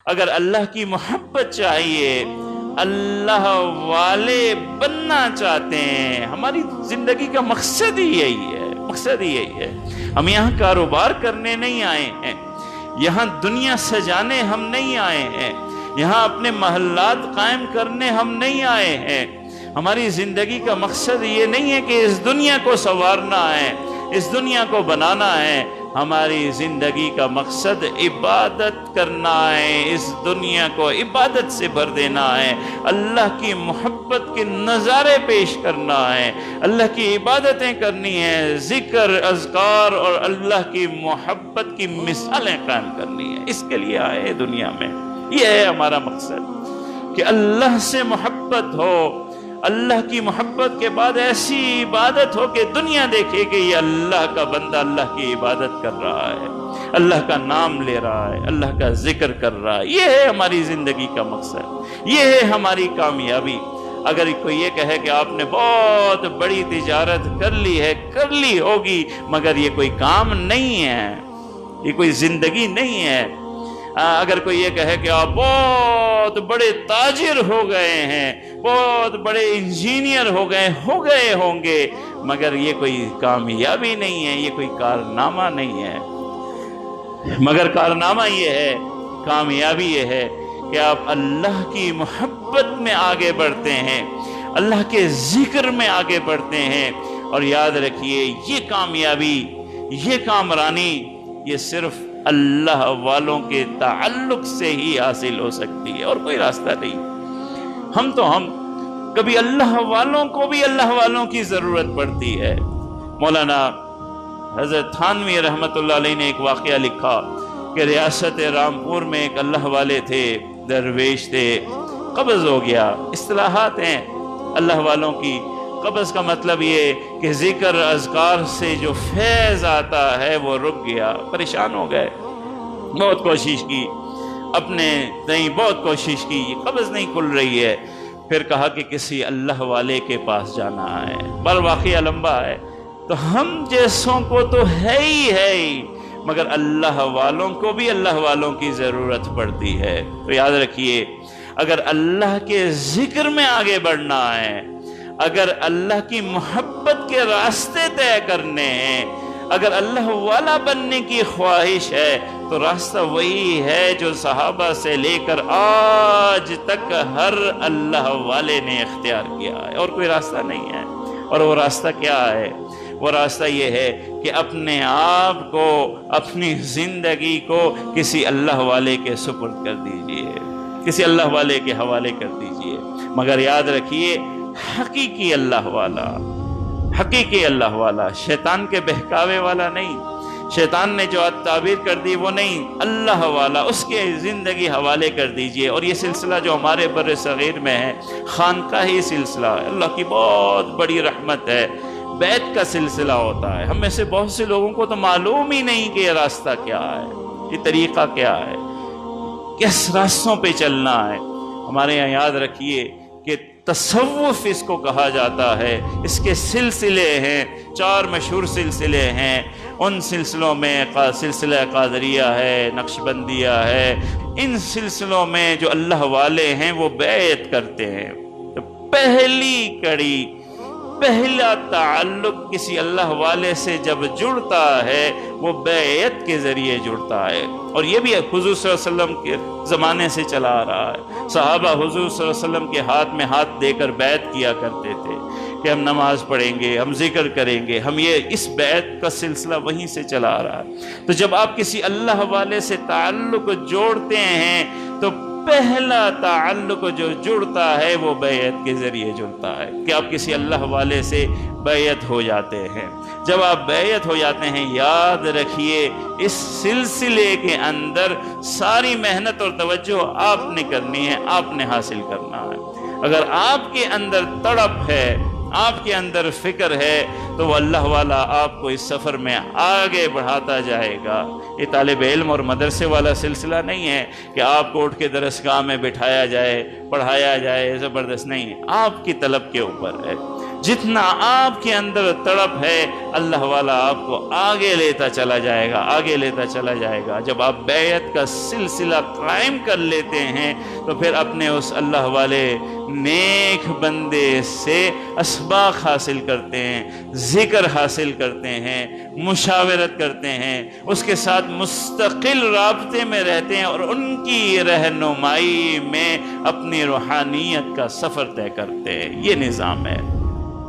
اگر اللہ کی محبت چاہیے، اللہ والے بننا چاہتے ہیں، ہماری زندگی کا مقصد ہی یہی ہے، مقصد ہی یہی ہے۔ ہم یہاں کاروبار کرنے نہیں آئے ہیں، یہاں دنیا سجانے ہم نہیں آئے ہیں، یہاں اپنے محلات قائم کرنے ہم نہیں آئے ہیں۔ ہماری زندگی کا مقصد یہ نہیں ہے کہ اس دنیا کو سنوارنا ہے، اس دنیا کو بنانا ہے۔ ہماری زندگی کا مقصد عبادت کرنا ہے، اس دنیا کو عبادت سے بھر دینا ہے، اللہ کی محبت کے نظارے پیش کرنا ہے، اللہ کی عبادتیں کرنی ہیں، ذکر، اذکار اور اللہ کی محبت کی مثالیں قائم کرنی ہیں۔ اس کے لیے آئے دنیا میں، یہ ہے ہمارا مقصد کہ اللہ سے محبت ہو، اللہ کی محبت کے بعد ایسی عبادت ہو کہ دنیا دیکھے کہ یہ اللہ کا بندہ اللہ کی عبادت کر رہا ہے، اللہ کا نام لے رہا ہے، اللہ کا ذکر کر رہا ہے۔ یہ ہے ہماری زندگی کا مقصد، یہ ہے ہماری کامیابی۔ اگر کوئی یہ کہے کہ آپ نے بہت بڑی تجارت کر لی ہے، کر لی ہوگی، مگر یہ کوئی کام نہیں ہے، یہ کوئی زندگی نہیں ہے۔ اگر کوئی یہ کہے کہ آپ بہت بڑے تاجر ہو گئے ہیں، بہت بڑے انجینئر ہو گئے ہوں گے، مگر یہ کوئی کامیابی نہیں ہے، یہ کوئی کارنامہ نہیں ہے۔ مگر کارنامہ یہ ہے، کامیابی یہ ہے کہ آپ اللہ کی محبت میں آگے بڑھتے ہیں، اللہ کے ذکر میں آگے بڑھتے ہیں۔ اور یاد رکھیے، یہ کامیابی، یہ کامرانی، یہ صرف اللہ والوں کے تعلق سے ہی حاصل ہو سکتی ہے، اور کوئی راستہ نہیں۔ ہم کبھی اللہ والوں کو بھی اللہ والوں کی ضرورت پڑتی ہے۔ مولانا حضرت تھانوی رحمۃ اللہ علیہ نے ایک واقعہ لکھا کہ ریاست رامپور میں ایک اللہ والے تھے، درویش تھے، قبض ہو گیا۔ اصطلاحات ہیں اللہ والوں کی۔ قبض کا مطلب یہ کہ ذکر اذکار سے جو فیض آتا ہے وہ رک گیا، پریشان ہو گئے، بہت کوشش کی، اپنے نہیں بہت کوشش کی، یہ قبض نہیں کھل رہی ہے۔ پھر کہا کہ کسی اللہ والے کے پاس جانا ہے۔ پر واقعہ لمبا ہے، تو ہم جیسوں کو تو ہے ہی، مگر اللہ والوں کو بھی اللہ والوں کی ضرورت پڑتی ہے۔ تو یاد رکھیے، اگر اللہ کے ذکر میں آگے بڑھنا ہے، اگر اللہ کی محبت کے راستے طے کرنے ہیں، اگر اللہ والا بننے کی خواہش ہے، تو راستہ وہی ہے جو صحابہ سے لے کر آج تک ہر اللہ والے نے اختیار کیا ہے، اور کوئی راستہ نہیں ہے۔ اور وہ راستہ کیا ہے؟ وہ راستہ یہ ہے کہ اپنے آپ کو، اپنی زندگی کو کسی اللہ والے کے سپرد کر دیجئے، کسی اللہ والے کے حوالے کر دیجئے۔ مگر یاد رکھیے، حقیقی اللہ والا، حقیقی اللہ والا، شیطان کے بہکاوے والا نہیں، شیطان نے جو تعبیر کر دی وہ نہیں، اللہ والا، اس کے زندگی حوالے کر دیجئے۔ اور یہ سلسلہ جو ہمارے بر صغیر میں ہے، خانقاہی سلسلہ ہے، اللہ کی بہت بڑی رحمت ہے، بیت کا سلسلہ ہوتا ہے۔ ہم میں سے بہت سے لوگوں کو تو معلوم ہی نہیں کہ یہ راستہ کیا ہے، یہ طریقہ کیا ہے، کس راستوں پہ چلنا ہے۔ ہمارے یہاں یاد رکھیے کہ تصوف اس کو کہا جاتا ہے، اس کے سلسلے ہیں، 4 مشہور سلسلے ہیں۔ ان سلسلوں میں سلسلہ قادریہ ہے، نقشبندیہ ہے۔ ان سلسلوں میں جو اللہ والے ہیں وہ بیعت کرتے ہیں۔ تو پہلی کڑی، پہلا تعلق کسی اللہ والے سے جب جڑتا ہے وہ بیعت کے ذریعے جڑتا ہے۔ اور یہ بھی حضور صلی اللہ علیہ وسلم کے زمانے سے چلا آ رہا ہے۔ صحابہ حضور صلی اللہ علیہ وسلم کے ہاتھ میں ہاتھ دے کر بیعت کیا کرتے تھے کہ ہم نماز پڑھیں گے، ہم ذکر کریں گے، ہم اس بیعت کا سلسلہ وہیں سے چلا آ رہا ہے۔ تو جب آپ کسی اللہ والے سے تعلق جوڑتے ہیں تو پہلا تعلق جو جڑتا ہے وہ بیعت کے ذریعے جڑتا ہے کہ آپ کسی اللہ والے سے بیعت ہو جاتے ہیں۔ جب آپ بیعت ہو جاتے ہیں، یاد رکھیے اس سلسلے کے اندر ساری محنت اور توجہ آپ نے کرنی ہے، آپ نے حاصل کرنا ہے۔ اگر آپ کے اندر تڑپ ہے، آپ کے اندر فکر ہے، تو وہ اللہ والا آپ کو اس سفر میں آگے بڑھاتا جائے گا۔ یہ طالب علم اور مدرسے والا سلسلہ نہیں ہے کہ آپ کو اٹھ کے درسگاہ میں بٹھایا جائے، پڑھایا جائے، زبردست نہیں ہے، آپ کی طلب کے اوپر ہے۔ جتنا آپ کے اندر تڑپ ہے اللہ والا آپ کو آگے لیتا چلا جائے گا، آگے لیتا چلا جائے گا۔ جب آپ بیعت کا سلسلہ قائم کر لیتے ہیں تو پھر اپنے اس اللہ والے نیک بندے سے اسباق حاصل کرتے ہیں، ذکر حاصل کرتے ہیں، مشاورت کرتے ہیں، اس کے ساتھ مستقل رابطے میں رہتے ہیں اور ان کی رہنمائی میں اپنی روحانیت کا سفر طے کرتے ہیں۔ یہ نظام ہے۔